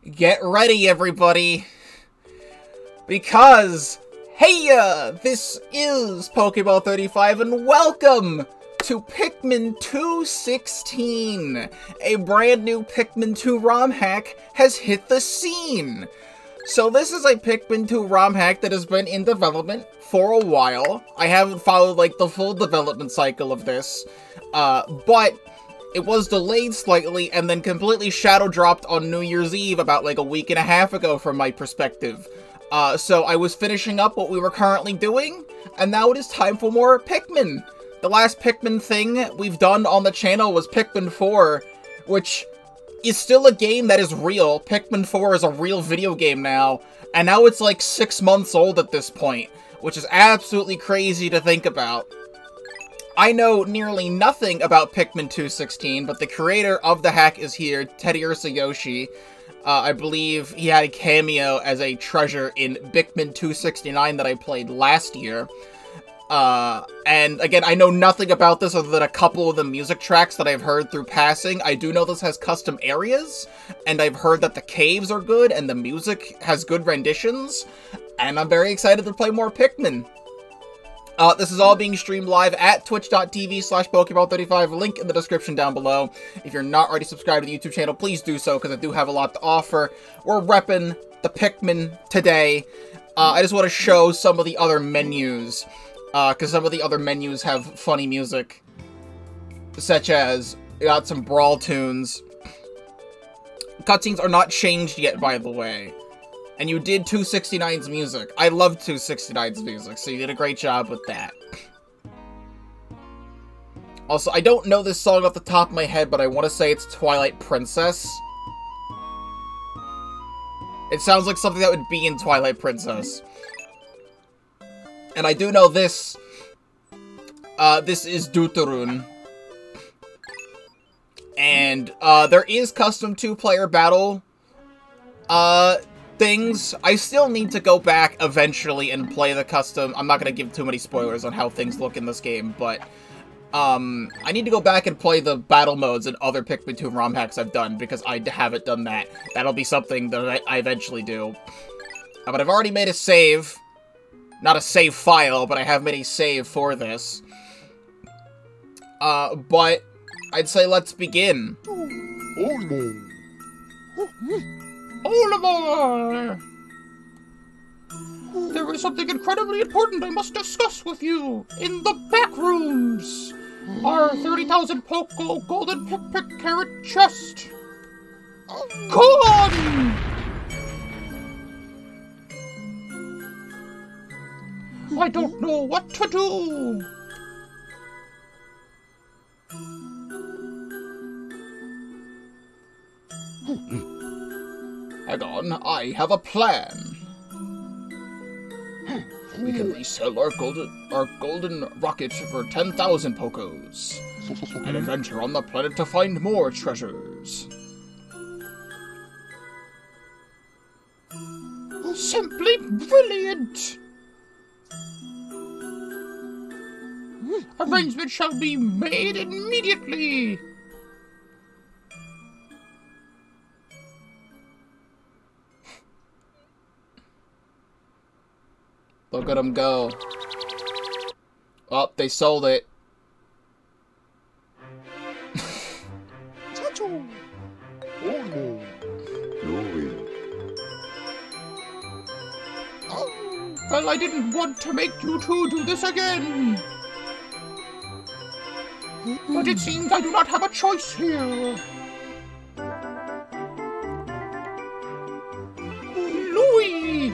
Get ready, everybody, because, heya, this is Pokeball 35, and welcome to Pikmin 216. A brand new Pikmin 2 ROM hack has hit the scene. So this is a Pikmin 2 ROM hack that has been in development for a while. I haven't followed, like, the full development cycle of this, but it was delayed slightly and then completely shadow dropped on New Year's Eve about like a week and a half ago from my perspective. So I was finishing up what we were currently doing, and now it is time for more Pikmin. The last Pikmin thing we've done on the channel was Pikmin 4, which is still a game that is real. Pikmin 4 is a real video game now, and now it's like 6 months old at this point, which is absolutely crazy to think about. I know nearly nothing about Pikmin 216, but the creator of the hack is here, Teddiursa Yoshi. I believe he had a cameo as a treasure in Pikmin 269 that I played last year. And again, I know nothing about this other than a couple of the music tracks that I've heard through passing. I do know this has custom areas, and I've heard that the caves are good, and the music has good renditions, and I'm very excited to play more Pikmin. This is all being streamed live at twitch.tv/Pokeball35, link in the description down below. If you're not already subscribed to the YouTube channel, please do so, because I do have a lot to offer. We're repping the Pikmin today. I just want to show some of the other menus, because some of the other menus have funny music, such as, we got some Brawl tunes. Cutscenes are not changed yet, by the way. And you did 269's music. I love 269's music, so you did a great job with that. Also, I don't know this song off the top of my head, but I want to say it's Twilight Princess. It sounds like something that would be in Twilight Princess. And I do know this. This is Deuterun. And, there is custom 2-player battle, things. I still need to go back eventually and play the custom. I'm not going to give too many spoilers on how things look in this game, but I need to go back and play the battle modes and other Pikmin 2 ROM hacks I've done, because I haven't done that. That'll be something that I eventually do. But I've already made a save. Not a save file, but I have made a save for this. But I'd say let's begin. Olimar! There is something incredibly important I must discuss with you. In the back rooms, our 30,000 Poco Golden Pik-Pik Carrot chest. Gone! I don't know what to do. Hang on, I have a plan. We can resell our golden rocket for 10,000 Pokos. And adventure on the planet to find more treasures. Simply brilliant! Arrangements shall be made immediately. Look at them go. Oh, they sold it. Louie. Well, I didn't want to make you two do this again. But it seems I do not have a choice here. Louie!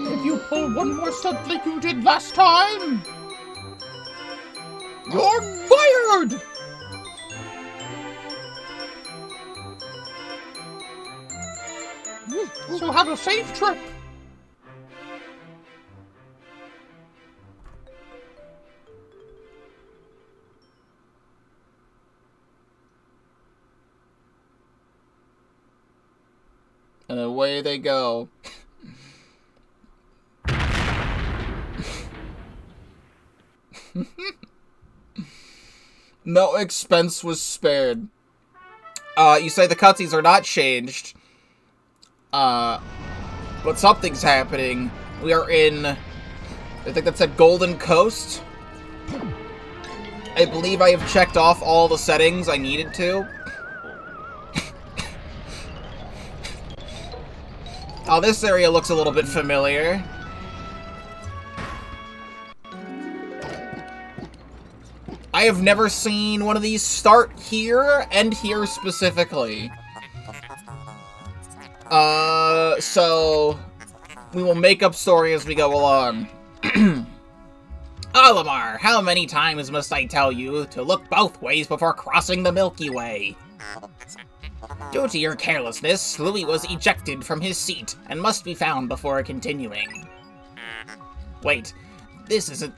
If you pull one more stunt like you did last time, you're fired! So have a safe trip. And away they go. No expense was spared. You say the cutscenes are not changed. But something's happening. We are in, I think that said Golden Coast. I believe I have checked off all the settings I needed to. Oh, this area looks a little bit familiar. I have never seen one of these start here and here specifically. So we will make up story as we go along. Olimar, how many times must I tell you to look both ways before crossing the Milky Way? Due to your carelessness, Louie was ejected from his seat and must be found before continuing. Wait, this isn't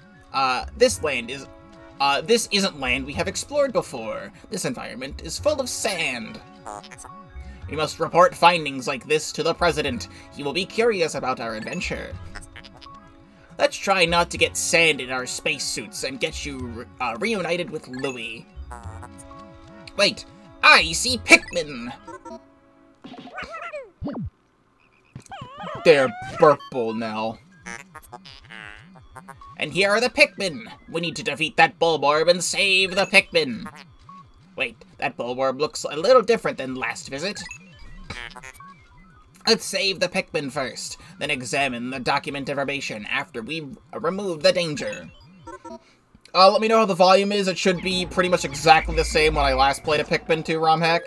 land we have explored before. This environment is full of sand. We must report findings like this to the President. He will be curious about our adventure. Let's try not to get sand in our spacesuits and get you reunited with Louie. Wait, I see Pikmin! They're purple now. And here are the Pikmin! We need to defeat that Bulborb and save the Pikmin! Wait, that Bulborb looks a little different than last visit. Let's save the Pikmin first, then examine the document information after we remove the danger. Let me know how the volume is. It should be pretty much exactly the same when I last played a Pikmin 2 ROM hack.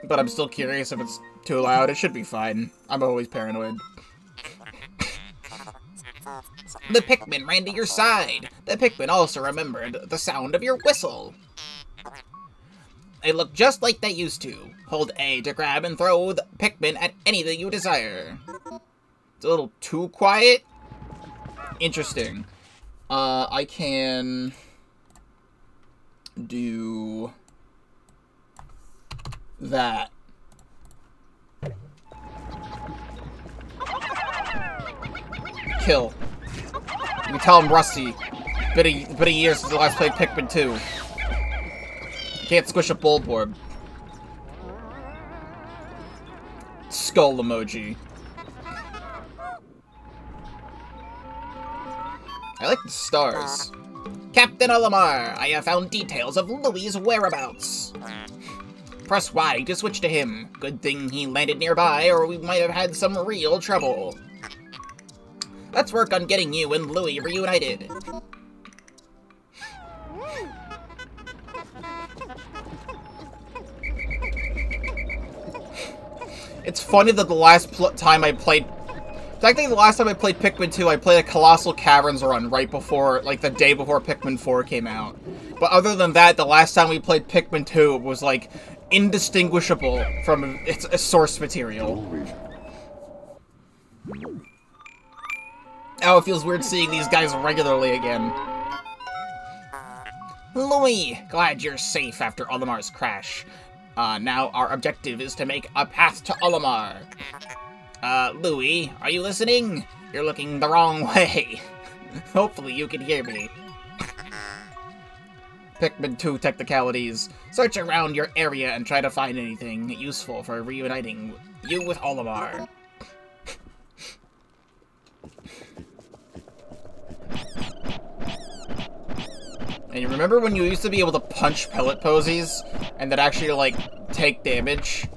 But I'm still curious if it's too loud. It should be fine. I'm always paranoid. The Pikmin ran to your side. The Pikmin also remembered the sound of your whistle. They look just like they used to. Hold A to grab and throw the Pikmin at anything you desire. It's a little too quiet. Interesting. I can do that. Kill. You can tell I'm rusty. Been a year since I last played Pikmin 2. Can't squish a Bulborb. Skull emoji. I like the stars. Captain Olimar, I have found details of Louie's whereabouts. Press Y to switch to him. Good thing he landed nearby, or we might have had some real trouble. Let's work on getting you and Louie reunited. It's funny that the last time I played... Technically, the last time I played Pikmin 2, I played a Colossal Caverns run right before, like, the day before Pikmin 4 came out. But other than that, the last time we played Pikmin 2 was, like, indistinguishable from its source material. Oh, it feels weird seeing these guys regularly again. Louie, glad you're safe after Olimar's crash. Now our objective is to make a path to Olimar. Louie, are you listening? You're looking the wrong way. Hopefully you can hear me. Pikmin 2 technicalities. Search around your area and try to find anything useful for reuniting you with Olimar. And you remember when you used to be able to punch pellet posies and that actually, like, take damage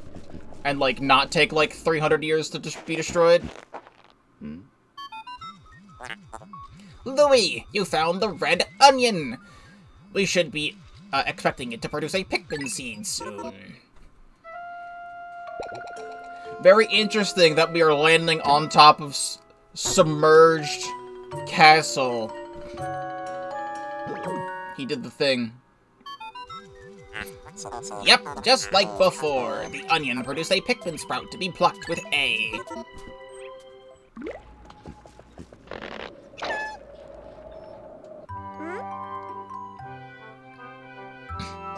and, like, not take, like, 300 years to be destroyed? Louie, you found the red onion! We should be expecting it to produce a Pikmin seed soon. Very interesting that we are landing on top of submerged castle. He did the thing. Yep, just like before. The onion produced a Pikmin sprout to be plucked with A.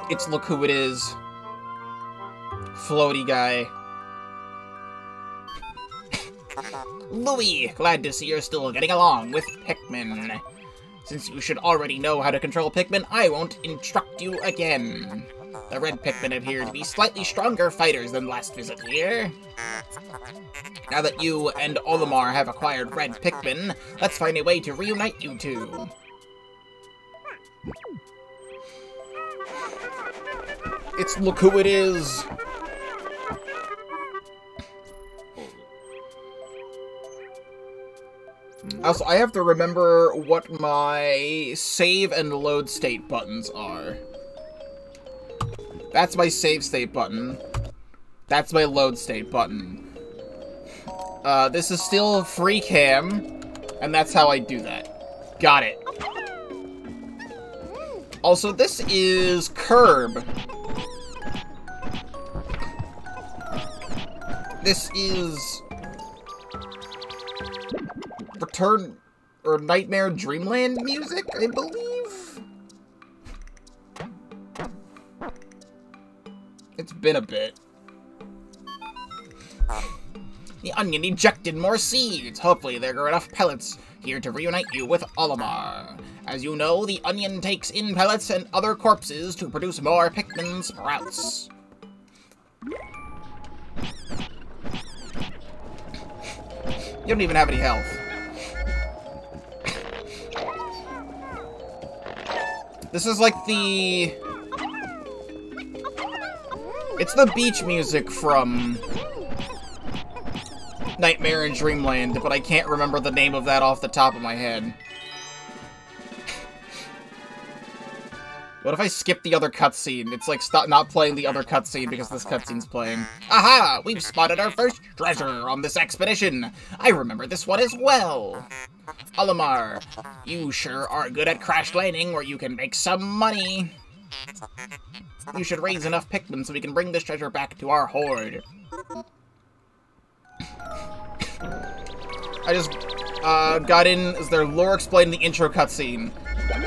It's look who it is. Floaty guy. Louie, glad to see you're still getting along with Pikmin. Since you should already know how to control Pikmin, I won't instruct you again. The red Pikmin appear to be slightly stronger fighters than last visit here. Now that you and Olimar have acquired red Pikmin, let's find a way to reunite you two. It's look who it is! Also, I have to remember what my save and load state buttons are. That's my save state button. That's my load state button. This is still free cam, and that's how I do that. Got it. Also, this is Curb. This is Return or Nightmare Dreamland music, I believe? It's been a bit. The onion ejected more seeds. Hopefully there are enough pellets here to reunite you with Olimar. As you know, the onion takes in pellets and other corpses to produce more Pikmin sprouts. You don't even have any health. This is like the... It's the beach music from Nightmare in Dreamland, but I can't remember the name of that off the top of my head. What if I skip the other cutscene? It's like stop not playing the other cutscene because this cutscene's playing. Aha! We've spotted our first treasure on this expedition! I remember this one as well! Olimar, you sure are good at crash landing where you can make some money. You should raise enough Pikmin so we can bring this treasure back to our horde. I just got in as their lore explained in the intro cutscene.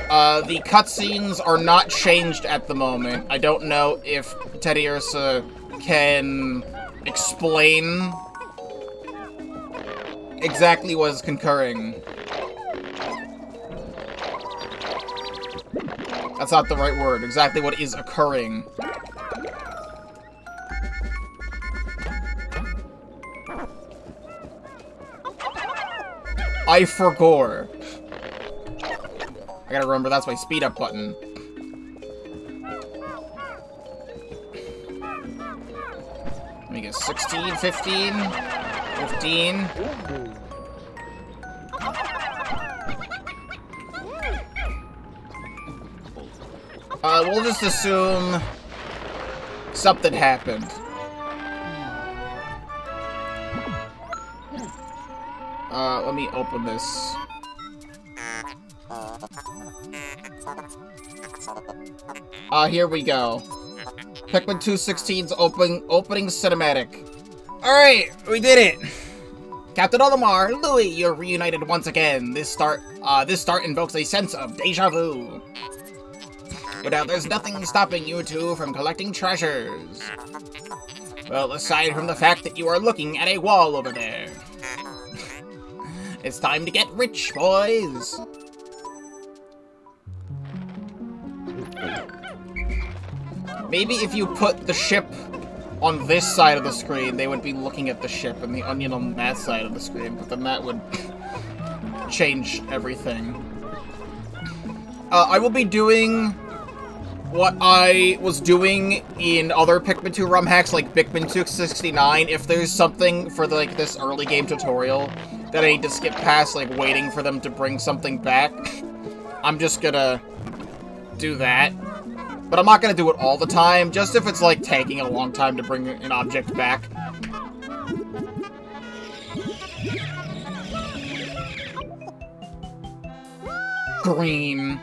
The cutscenes are not changed at the moment. I don't know if Teddy Ursa can explain exactly what is concurring. That's not the right word. Exactly what is occurring. I forgore. I gotta remember that's my speed up button. Let me get 16, 15, 15. We'll just assume something happened. Let me open this. Here we go. Pikmin 2:16's opening cinematic. Alright, we did it! Captain Olimar, Louie, you're reunited once again. This start invokes a sense of deja vu. But now there's nothing stopping you two from collecting treasures. Well, aside from the fact that you are looking at a wall over there. It's time to get rich, boys! Maybe if you put the ship on this side of the screen, they would be looking at the ship and the onion on that side of the screen, but then that would change everything. I will be doing what I was doing in other Pikmin 2 ROM hacks, like Pikmin 269. If there's something for like this early game tutorial that I need to skip past, like waiting for them to bring something back, I'm just gonna do that. But I'm not gonna do it all the time, just if it's like taking a long time to bring an object back. Green.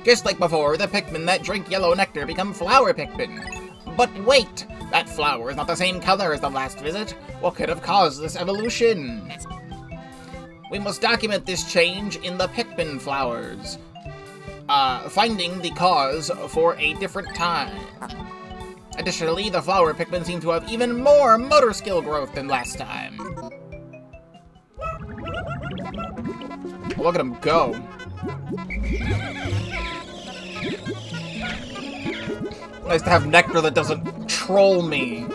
Just like before, the Pikmin that drink yellow nectar become flower Pikmin. But wait! That flower is not the same color as the last visit. What could have caused this evolution? We must document this change in the Pikmin flowers. Finding the cause for a different time. Additionally, the flower Pikmin seem to have even more motor skill growth than last time. Look at him go. Nice to have nectar that doesn't troll me.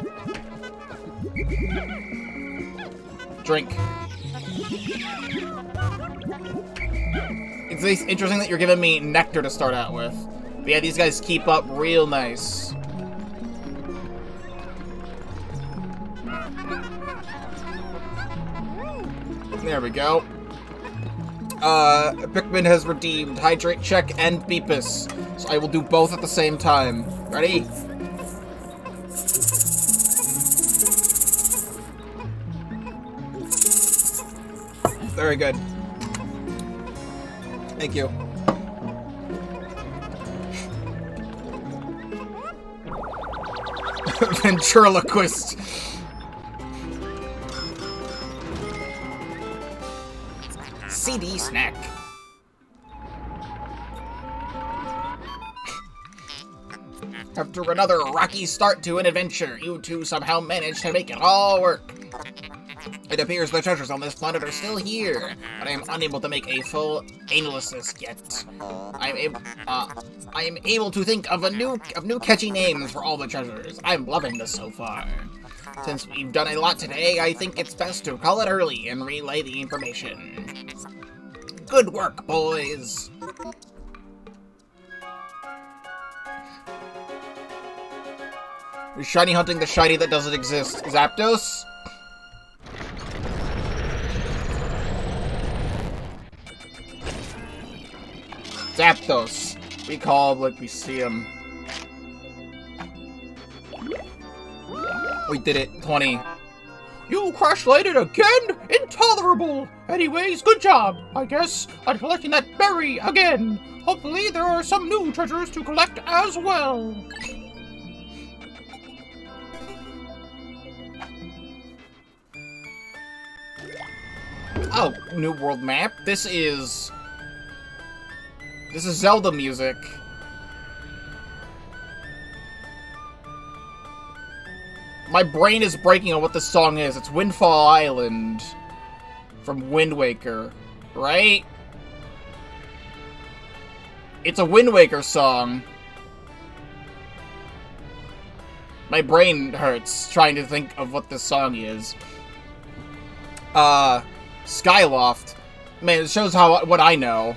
Drink. It's interesting that you're giving me nectar to start out with. But yeah, these guys keep up real nice. There we go. Pikmin has redeemed Hydrate Check and Beepus. So I will do both at the same time. Ready? Very good. Thank you. Ventriloquist. CD snack. After another rocky start to an adventure, you two somehow managed to make it all work. It appears the treasures on this planet are still here, but I am unable to make a full analysis yet. I am able to think of new catchy names for all the treasures. I'm loving this so far. Since we've done a lot today, I think it's best to call it early and relay the information. Good work, boys. You're shiny hunting the shiny that doesn't exist. Zapdos? Zapdos. We call him like we see him. We did it. 20. You crash-landed again? Intolerable! Anyways, good job, I guess, on collecting that berry again. Hopefully there are some new treasures to collect as well. Oh, new world map. This is Zelda music. My brain is breaking on what this song is. It's Windfall Island from Wind Waker, right? It's a Wind Waker song. My brain hurts trying to think of what this song is. Skyloft. Man, it shows what I know.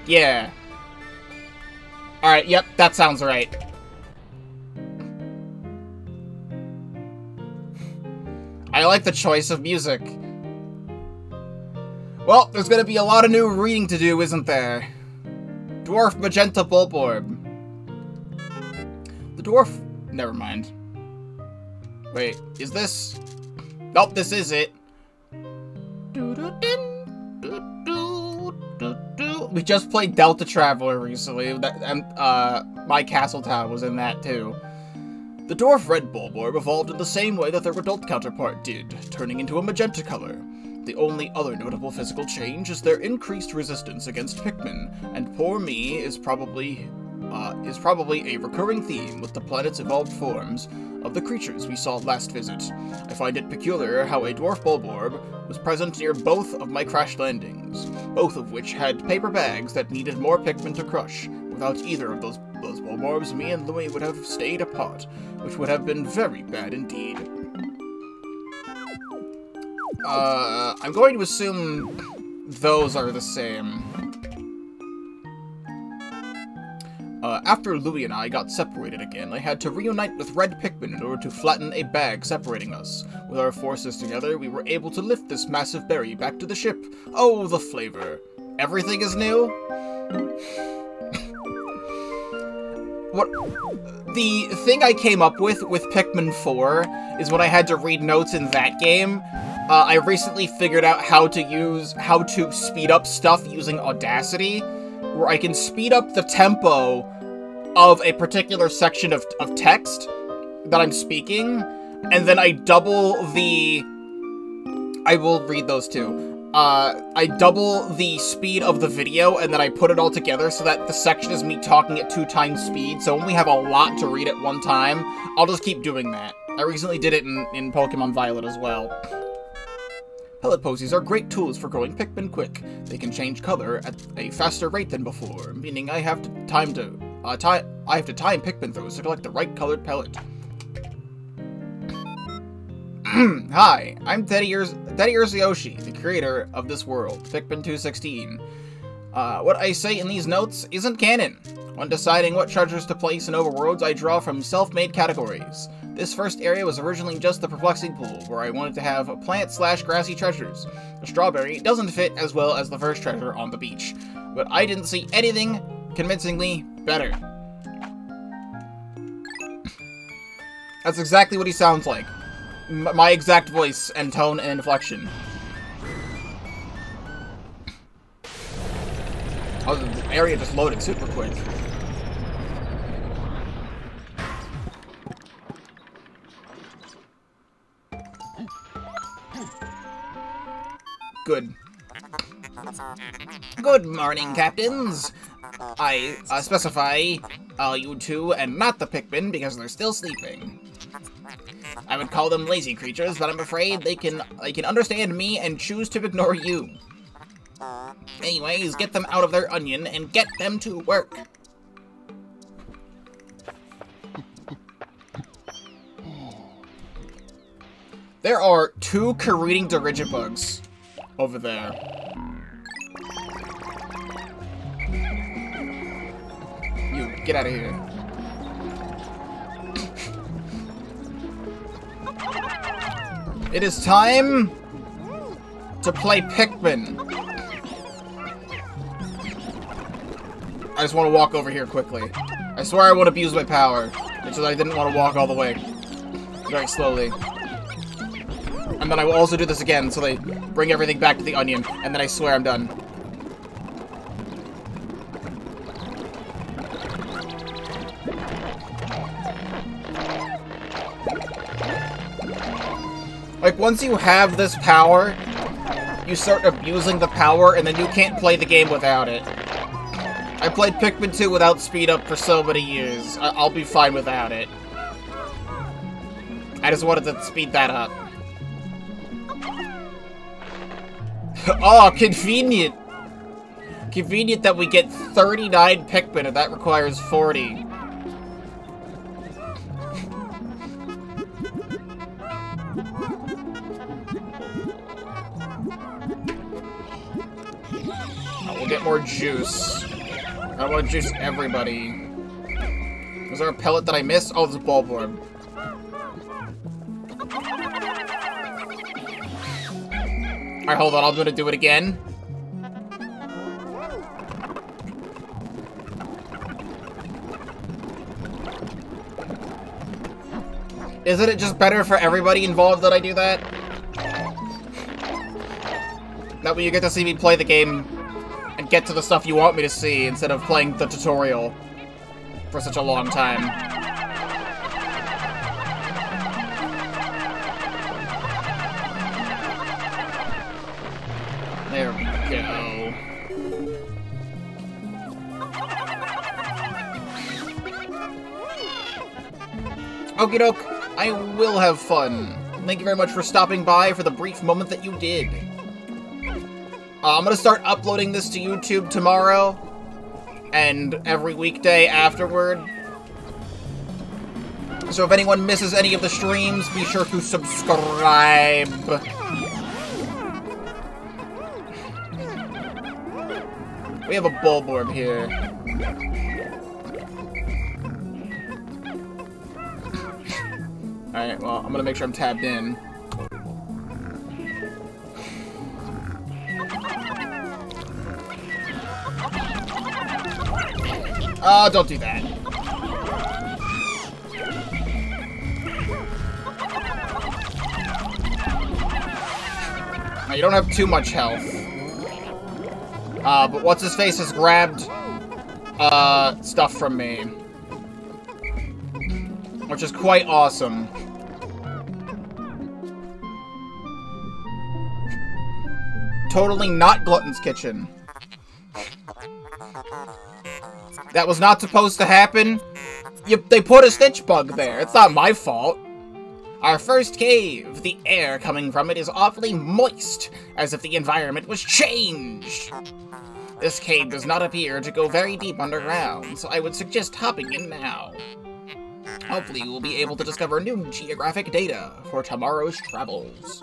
Yeah. Alright, yep, that sounds right. I like the choice of music. Well, there's gonna be a lot of new reading to do, isn't there? Dwarf Magenta Bulborb. The dwarf... Never mind. Wait, is this... Nope, this is it. We just played Delta Traveler recently, and My Castle Town was in that too. The dwarf red Bulborb evolved in the same way that their adult counterpart did, turning into a magenta color. The only other notable physical change is their increased resistance against Pikmin, and poor me is probably a recurring theme with the planet's evolved forms of the creatures we saw last visit. I find it peculiar how a dwarf Bulborb was present near both of my crash landings, both of which had paper bags that needed more Pikmin to crush. Without either of those Bulborbs, me and Louie would have stayed apart, which would have been very bad indeed. I'm going to assume those are the same. After Louie and I got separated again, I had to reunite with Red Pikmin in order to flatten a bag separating us. With our forces together, we were able to lift this massive berry back to the ship. Oh, the flavor. Everything is new? What? The thing I came up with Pikmin 4 is when I had to read notes in that game. I recently figured out how to speed up stuff using Audacity, where I can speed up the tempo of a particular section of text that I'm speaking, and then I double the... I will read those too. I double the speed of the video, and then I put it all together so that the section is me talking at 2 times speed, so when we have a lot to read at one time, I'll just keep doing that. I recently did it in Pokemon Violet as well. Pellet posies are great tools for growing Pikmin quick. They can change color at a faster rate than before, meaning I have to time Pikmin throws to collect the right colored pellet. Hi, I'm Teddy Yoshi, the creator of this world, Pikmin 216. What I say in these notes isn't canon. When deciding what treasures to place in overworlds, I draw from self-made categories. This first area was originally just the perplexing pool, where I wanted to have plant/grassy treasures. The strawberry doesn't fit as well as the first treasure on the beach, but I didn't see anything convincingly better. That's exactly what he sounds like. My exact voice and tone and inflection. Oh, the area just loaded super quick. Good. Good morning, captains. I specify you two and not the Pikmin because they're still sleeping. I would call them lazy creatures, but I'm afraid they can understand me and choose to ignore you. Anyways, get them out of their onion and get them to work. There are 2 careening Dirigibugs over there. You, get out of here. It is time to play Pikmin. I just want to walk over here quickly. I swear I won't abuse my power. It's just I didn't want to walk all the way. Very slowly. And then I will also do this again, so they bring everything back to the onion, and then I swear I'm done. Like, once you have this power, you start abusing the power, and then you can't play the game without it. I played Pikmin 2 without speed up for so many years. I'll be fine without it. I just wanted to speed that up. Oh, convenient! Convenient that we get 39 Pikmin, and that requires 40. We'll get more juice. I want to juice everybody. Was there a pellet that I missed? Oh, there's a bulborb. Alright, hold on. I'm gonna do it again. Isn't it just better for everybody involved that I do that? That way you get to see me play the game and get to the stuff you want me to see instead of playing the tutorial for such a long time. There we go. Okie doke, I will have fun. Thank you very much for stopping by for the brief moment that you did. I'm gonna start uploading this to YouTube tomorrow, and every weekday afterward. So if anyone misses any of the streams, be sure to subscribe. We have a bulborb here. Alright, well, I'm gonna make sure I'm tabbed in. Oh, don't do that. Now, you don't have too much health. But what's-his-face has grabbed, stuff from me. Which is quite awesome. Totally not Glutton's Kitchen. That was not supposed to happen. They put a stitch bug there. It's not my fault. Our first cave. The air coming from it is awfully moist, as if the environment was changed. This cave does not appear to go very deep underground, so I would suggest hopping in now. Hopefully you will be able to discover new geographic data for tomorrow's travels.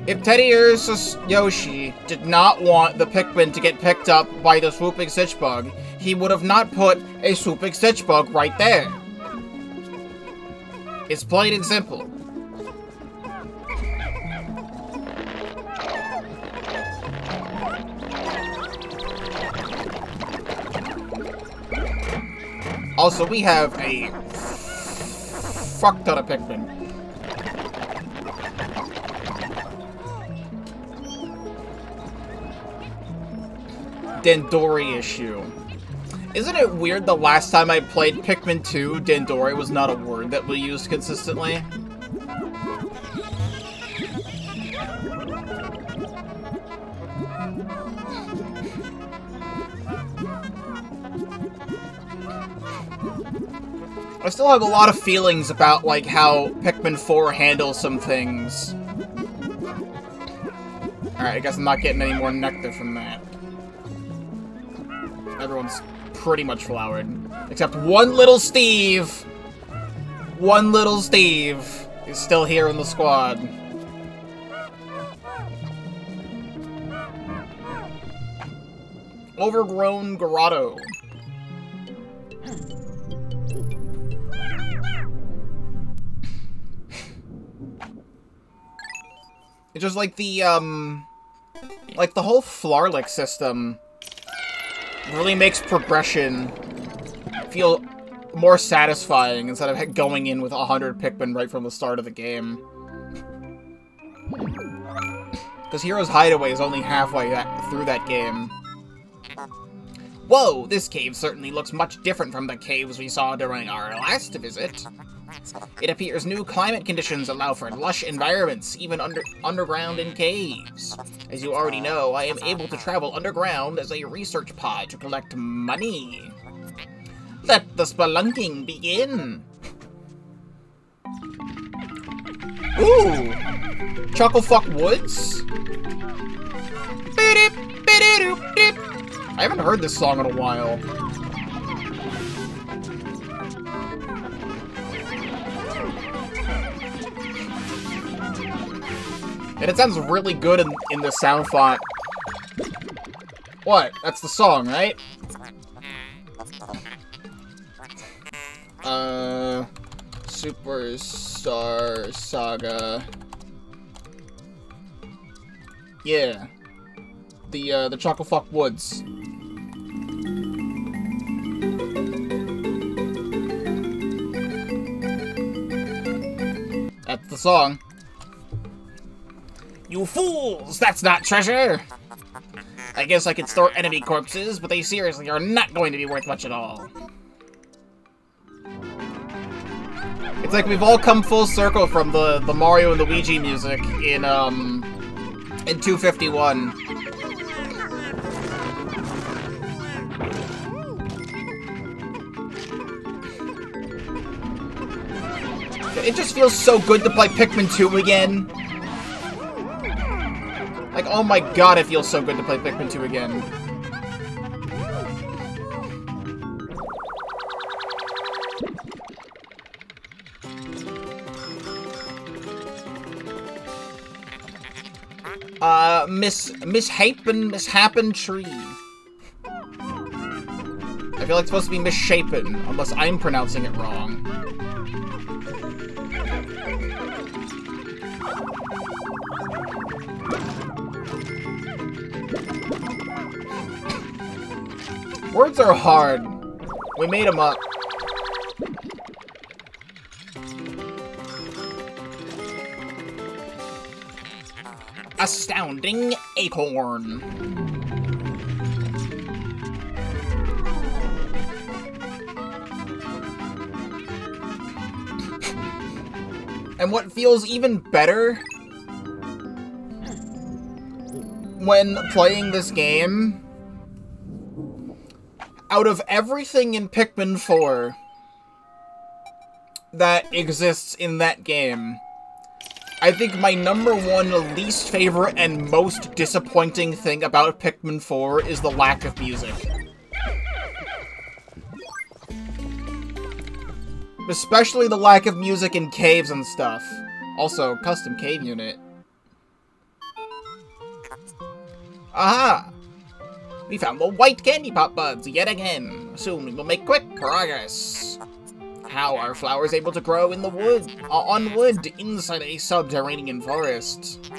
If Teddy Ursus Yoshi did not want the Pikmin to get picked up by the swooping stitch bug, he would have not put a swooping stitch bug right there. It's plain and simple. Also, we have a fuck ton of Pikmin. Dandori issue. Isn't it weird the last time I played Pikmin 2, Dandori was not a word that we used consistently? I still have a lot of feelings about, like, how Pikmin 4 handles some things. Alright, I guess I'm not getting any more nectar from that. Everyone's pretty much flowered. Except one little Steve! One little Steve is still here in the squad. Overgrown grotto. It's just like the whole Flarlick system really makes progression feel more satisfying instead of going in with 100 Pikmin right from the start of the game. Because Hero's Hideaway is only halfway through that game. Whoa, this cave certainly looks much different from the caves we saw during our last visit. It appears new climate conditions allow for lush environments, even underground in caves. As you already know, I am able to travel underground as a research pod to collect money. Let the spelunking begin! Ooh! Chucklefuck Woods? I haven't heard this song in a while. And it sounds really good in the sound font. What? That's the song, right? Superstar Saga. Yeah. The Chucklefuck Woods. That's the song. You fools! That's not treasure! I guess I could store enemy corpses, but they seriously are not going to be worth much at all. It's like we've all come full circle from the Mario and Luigi music in 251. It just feels so good to play Pikmin 2 again. Like, oh my god, it feels so good to play Pikmin 2 again. Mishappen tree. I feel like it's supposed to be misshapen, unless I'm pronouncing it wrong. Words are hard. We made them up. Astounding acorn. And what feels even better when playing this game, out of everything in Pikmin 4, that exists in that game. I think my #1 least favorite and most disappointing thing about Pikmin 4 is the lack of music. Especially the lack of music in caves and stuff. Also, custom cave unit. Aha! We found the white candy pop buds yet again. Soon we will make quick progress. How are flowers able to grow in the wood, on wood, inside a subterranean forest?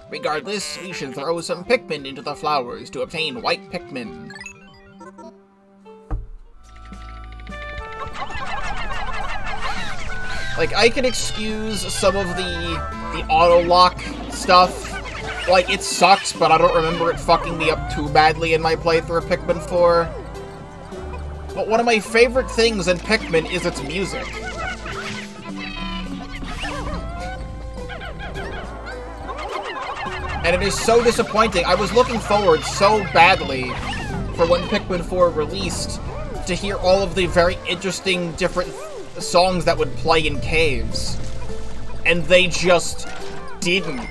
Regardless, we should throw some Pikmin into the flowers to obtain white Pikmin. Like, I can excuse some of the auto-lock stuff. Like, it sucks, but I don't remember it fucking me up too badly in my playthrough of Pikmin 4. But one of my favorite things in Pikmin is its music. And it is so disappointing. I was looking forward so badly for when Pikmin 4 released to hear all of the very interesting different songs that would play in caves. And they just didn't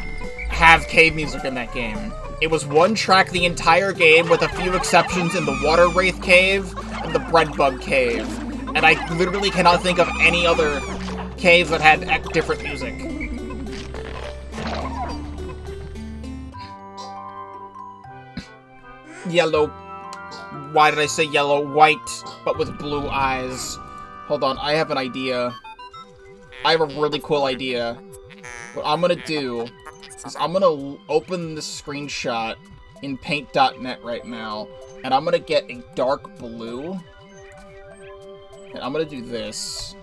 have cave music in that game. It was one track the entire game, with a few exceptions in the Water Wraith Cave and the Breadbug Cave. And I literally cannot think of any other cave that had different music. Yellow. Why did I say yellow? White, but with blue eyes. Hold on, I have an idea. I have a really cool idea. What I'm gonna do is I'm gonna open this screenshot in paint.net right now, and I'm gonna get a dark blue, and I'm gonna do this.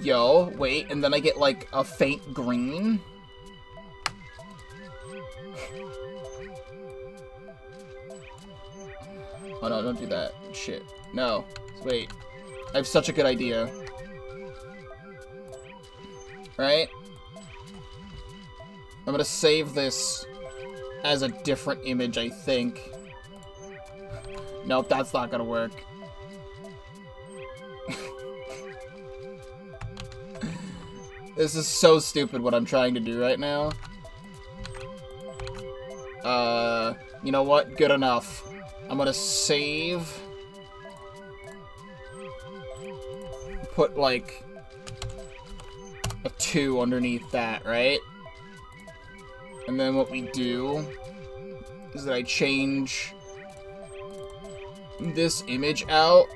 Yo, wait, and then I get like a faint green. Oh no, don't do that. Shit. No. Wait. I have such a good idea. Right? I'm gonna save this as a different image, I think. Nope, that's not gonna work. This is so stupid what I'm trying to do right now. You know what? Good enough. I'm gonna save. Put, like, a 2 underneath that, right? And then what we do is that I change this image out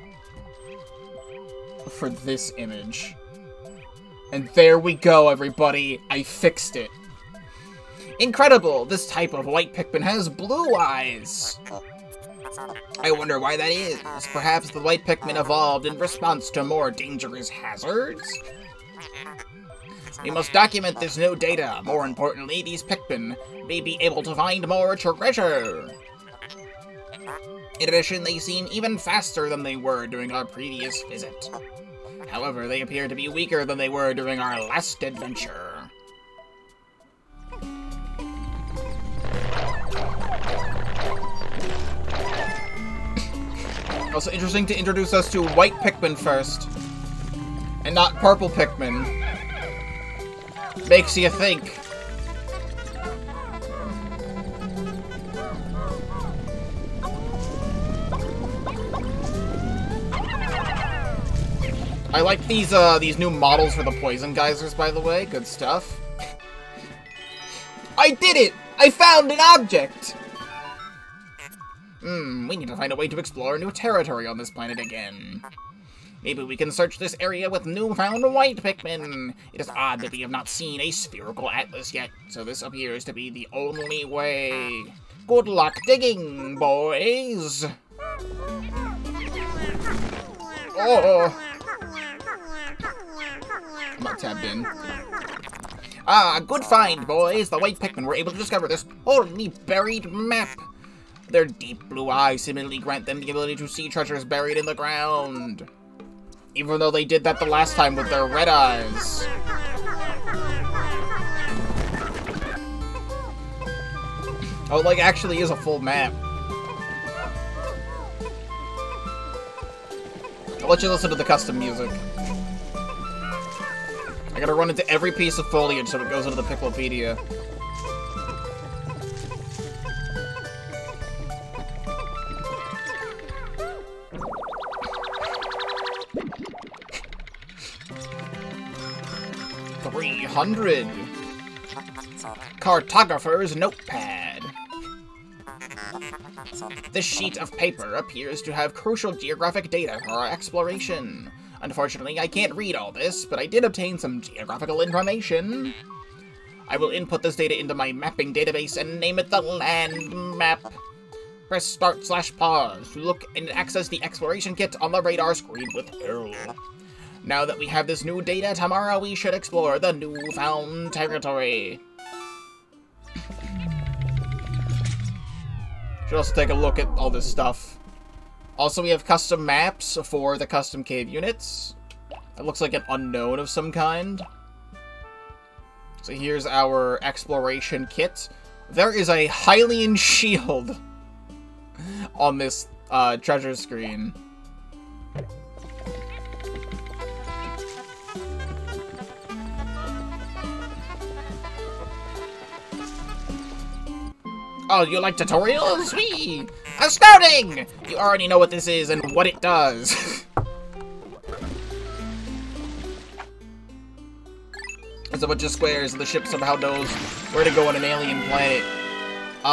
for this image. And there we go, everybody. I fixed it. Incredible! This type of white Pikmin has blue eyes! I wonder why that is. Perhaps the white Pikmin evolved in response to more dangerous hazards? We must document this new data. More importantly, these Pikmin may be able to find more treasure. In addition, they seem even faster than they were during our previous visit. However, they appear to be weaker than they were during our last adventure. Also interesting to introduce us to white Pikmin first, and not purple Pikmin. Makes you think. I like these new models for the poison geysers, by the way. Good stuff. I did it! I found an object! We need to find a way to explore new territory on this planet again. Maybe we can search this area with newfound white Pikmin. It is odd that we have not seen a spherical atlas yet, so this appears to be the only way. Good luck digging, boys! Oh! I'm not tabbed in. Ah, good find, boys! The white Pikmin were able to discover this wholly buried map. Their deep blue eyes seemingly grant them the ability to see treasures buried in the ground. Even though they did that the last time with their red eyes. Oh, it, like, actually is a full map. I'll let you listen to the custom music. I gotta run into every piece of foliage so it goes into the Picklepedia. $300. Cartographer's notepad. This sheet of paper appears to have crucial geographic data for our exploration. Unfortunately, I can't read all this, but I did obtain some geographical information. I will input this data into my mapping database and name it the land map. Press start/pause to look and access the exploration kit on the radar screen with arrow. Now that we have this new data, tomorrow we should explore the newfound territory. Should also take a look at all this stuff. Also, we have custom maps for the custom cave units. It looks like an unknown of some kind. So here's our exploration kit. There is a Hylian shield on this treasure screen. Oh, you like tutorials? Whee! Astounding! You already know what this is and what it does. It's a bunch of squares and the ship somehow knows where to go on an alien planet.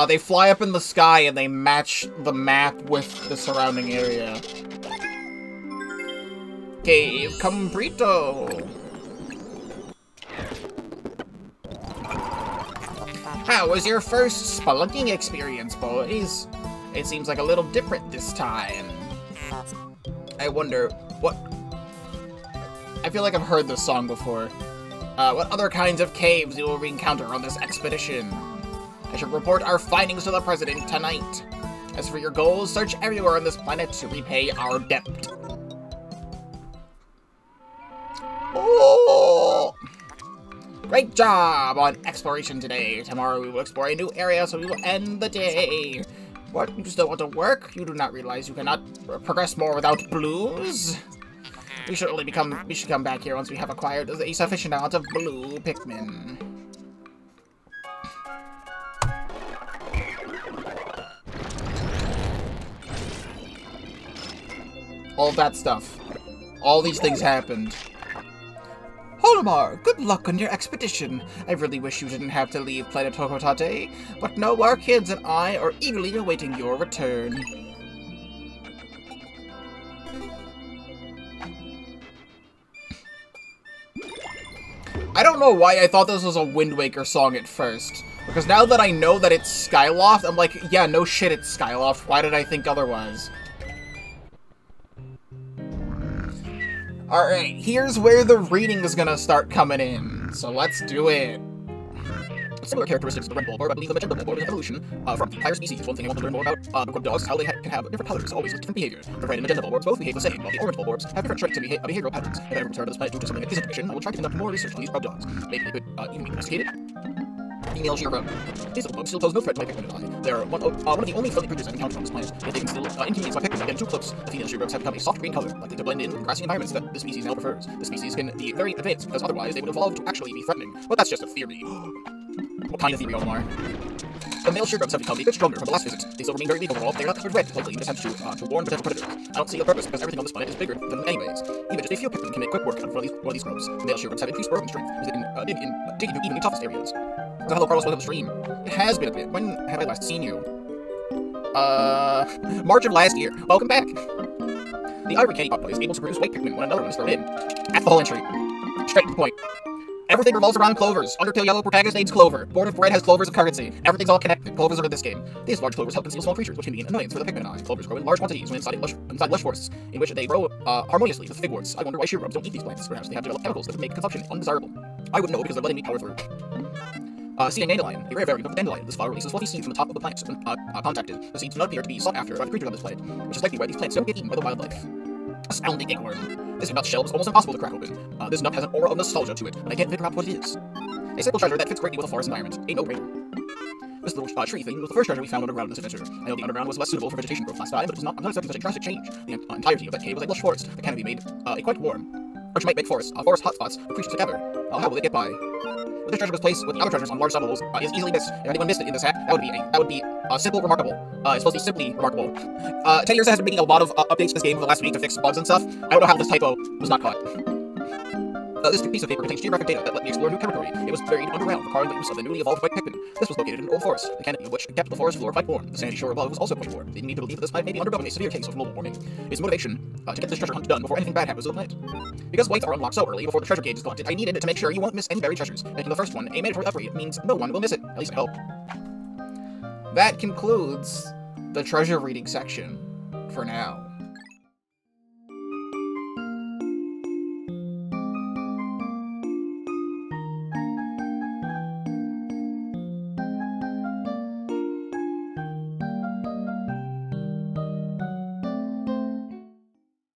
They fly up in the sky and they match the map with the surrounding area. Cave Comprito. How was your first spelunking experience, boys? It seems like a little different this time. I wonder, what... I feel like I've heard this song before. What other kinds of caves you will encounter on this expedition? I should report our findings to the President tonight. As for your goals, search everywhere on this planet to repay our debt. Oh! Great job on exploration today. Tomorrow we will explore a new area, so we will end the day. What? You still want to work? You do not realize you cannot progress more without blues? We should come back here once we have acquired a sufficient amount of blue Pikmin. All that stuff. All these things happened. Olimar, good luck on your expedition. I really wish you didn't have to leave Planet Tokotate, but no, our kids and I are eagerly awaiting your return. I don't know why I thought this was a Wind Waker song at first, because now that I know that it's Skyloft, I'm like, yeah, no shit, it's Skyloft. Why did I think otherwise? Alright, here's where the reading is gonna start coming in, so let's do it. Similar characteristics of the red bulb orb, I believe the magenta bulb orb is an evolution from higher species. One thing I want to learn more about grub dogs is how they can have different colors, always with different behavior. The red and magenta bulb orbs both behave the same, while the orange bulb orbs have different traits and behavioral patterns. If I ever return to this planet due to something like disintegration, I will try to conduct more research on these grub dogs. Maybe they could even be domesticated. Female Shiro. These little bugs still pose no threat to my Pikmin and I. They're one of the only friendly creatures I've encountered on this planet, yet they can still inconvenience my Pikmin by getting too close. The female Shiro have become a soft green color, likely to blend in with the grassy environments that this species now prefers. The species can be very advanced, because otherwise they would evolve to actually be threatening. But that's just a theory. What kind of theory, Olimar? The male sheargrubs have become a bit stronger from the last visit. They still remain very big overall, but they are not colored red, likely in an attempt to warn potential predators. I don't see the purpose, because everything on this planet is bigger than them anyways. Even just a few Pikmin can make quick work out of one of these grubs. The male sheargrubs have increased burrowing strength, as they can dig into even the toughest areas. So hello, Carlos, welcome to the stream. It has been a bit. When have I last seen you? March of last year. Welcome back. The ivory candy pot is able to produce white Pikmin when another one is thrown in. That's the whole entry. Straight to the point. Everything revolves around clovers. Undertale Yellow protagonist names Clover. Board of Red has clovers of currency. Everything's all connected. Clovers are in this game. These large clovers help conceal small creatures, which can be an annoyance for the Pikmin eye. Clovers grow in large quantities when inside lush forests, in which they grow harmoniously with figworts. I wonder why sheargrubs don't eat these plants. Perhaps they have developed chemicals that would make consumption undesirable. I wouldn't know because they're letting me power through. Seeding dandelion, a rare variant of the dandelion. This flower releases fluffy seeds from the top of the plant when contacted. The seeds do not appear to be sought after by the creatures on this planet, which is likely why these plants don't get eaten by the wildlife. Astounding acorn. This nutshell is almost impossible to crack open. This nut has an aura of nostalgia to it, and I can't figure out what it is. A simple treasure that fits greatly with a forest environment. A no-brainer. This little tree thing was the first treasure we found underground in this adventure. I know the underground was less suitable for vegetation growth last time, but it was not expecting such a drastic change. The entirety of that cave was a lush forest. The canopy made it quite warm. Which might make forest hotspots for creatures together. How will they get by? If this treasure was placed with other treasures on large levels, is easily missed. If anyone missed it in this hack, that would be simple, remarkable. It's supposed to be simply remarkable. 10 years has been making a lot of updates to this game over the last week to fix bugs and stuff. I don't know how this typo was not caught. This piece of paper contains geographic data that let me explore new territory. It was buried underground, the carved leaves of the newly evolved white Pikmin. This was located in an old forest, the canopy of which kept the forest floor quite warm. The sandy shore above was also quite warm. They need to believe that this planet may be undergoing a severe case of global warming. Its motivation to get this treasure hunt done before anything bad happens to the planet. Because whites are unlocked so early before the treasure gauge is collected, I needed it to make sure you won't miss any buried treasures. Making the first one a mandatory upgrade means no one will miss it. At least I hope. That concludes the treasure reading section for now.